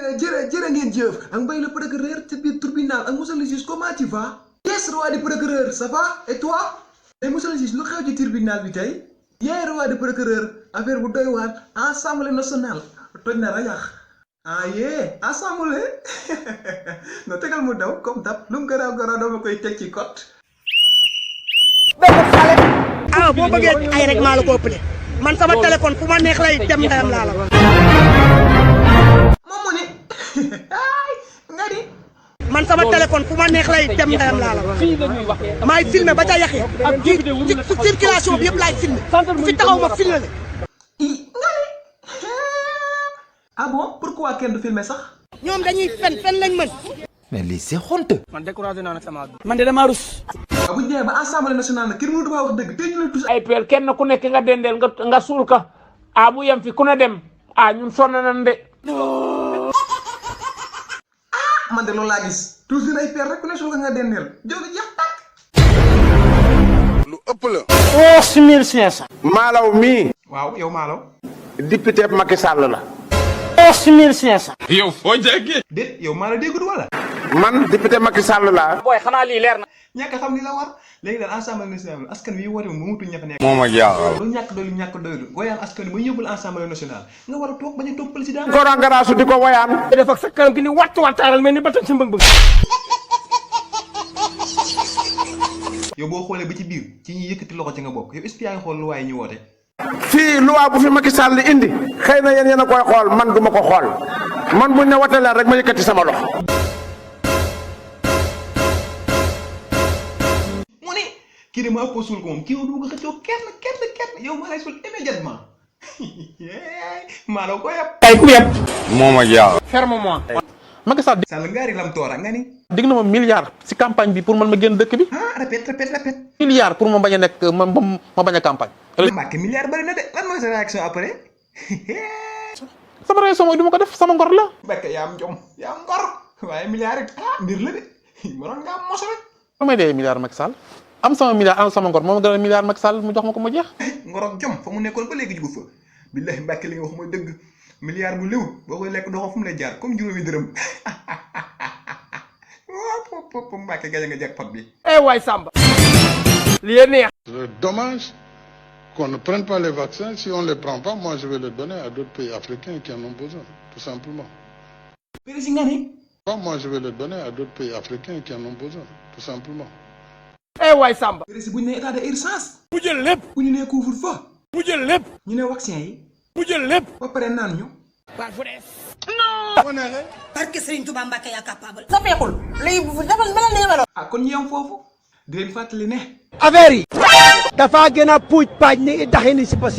jërë ngeen jëf ak Mbaye le procureur ci biir tribunal ak monsieur le juge comment tu vas? Yes roi du procureur ça va et toi? mais monsieur le juge lu xew ci tribunal bi tey? yaay roi du procureur affaire bu doy waar assemblée nationale toj na rajax yee assemblée no tegal mu daw comme dab lu mu garaaw dama koy teg ci code. boo bëggee ay rek maa la ko ëppale man sama téléphone fu ma neex lay dem ndeyam laa la. moom mu ne nga di. man sama téléphone fu ma neex lay dem ndeyam laa la. maay filmé ba ca yàqee ci circulation bi yëpp laay filmé fi taxaw ma filmé la. nga di. ah bon pourquoi kenn du filmé sax. ñoom dañuy fen lañ mën. mais lii c'est honte. man découragé naa nag sama àdduna. man de damaa rus. bu ñu demee ba assemblée nationale nag kenn mënut a wax dëgg tey ñu lay tus. ay père kenn ku nekk nga dendeel nga suul ka bu yem fi ku ne dem ñun sonn nañ de. man de loolu laa gis toujours ay père rek ku ne suul ka nga dendeel jóge jeex tàkk. lu ëpp la. 11500. Malaw mii. waaw yow Malaw. député Macky Sall la. 11500. yow foo jàggee. déet yow Malaw déggul wala. man député Macky Sall laa. booy xanaa lii leer na. ñàkk a xam ni la war léegi daal assemblée nationale askan wi woote moom mënatuñ ña fa nekk. moom ak yàlla. lu ñàkk doylu ñàkk doylu goyaan askan wi ba yóbbul assemblée nationale nga war a toog bañ a toog président. Ngor garaasu di ko woyaan. def ak sa kanam gi ni wattaaral mel ni batan sa mbëng-mbëng. yow boo xoolee ba ci biir ci ñi yëkkati loxo ci nga bokk yow est-ce que yaa ngi xool lu waaye ñu woote. fii loi bu fi Macky Sall indi xëy na yéen a koy xool man du ma ko xool man buñ ne wote leen rek ma yëkkati sama loxo. kii de ma ëpp suul ko moom kii du ko xëccoo kenn yow maa lay suul immédiatement maa la ko yab. ay ku yeb. moom ak yàlla. ferme-moi. Macky Sall Sall ngaari lam toora nga ni. dig na ma milliard si campagne bi pour man ma génn dëkk bi. répète. milliard pour ma bañ a nekk ma bañ a campagne. Mbacke milliard bari na de lan mooy sa réaction après. sama réaction mooy du ma ko def sama ngor la. Mbacke yaa am jom yaa am ngor waaye milliard it mbir la de mënoon nga am mos rek. ba may dee milliard Macky Sall am sama milliard am sama ngor moom gën a milliard Macky Sall mu jox ma ko ma jeex. ngor ak jom fa mu nekkoon ba léegi jugu fa billahi Mbacke li nga wax mooy dëgg milliard bu léw boo koy lekk doo xam fu mu lay jaar comme juróomi dërëm waaw Mbacke gañ nga jackpot bi. waay Samba. li neex. Dommage qu'on ne prenne pas les vaccins. Si on ne les prend pas, moi je vais les donner à d'autres pays africains qui en ont besoin, tout simplement. Moi je vais les donner à d'autres pays africains qui en ont besoin, tout simplement. waay Samba. président bu ñu nee état de urgence. bu jël lépp. bu ñu nee couvre-feu. bu jël lépp. ñu ne vaccin yi. bu jël lépp. ba pare naan ñu. waaw fu des. parce que Serigne Touba Mbacke yaa capable. sa feexul léegi bu defal mel ni nga kon ñu yam foofu di leen fàttali ne. affaire yi. dafa gën a puuj paaj ni daxini sipa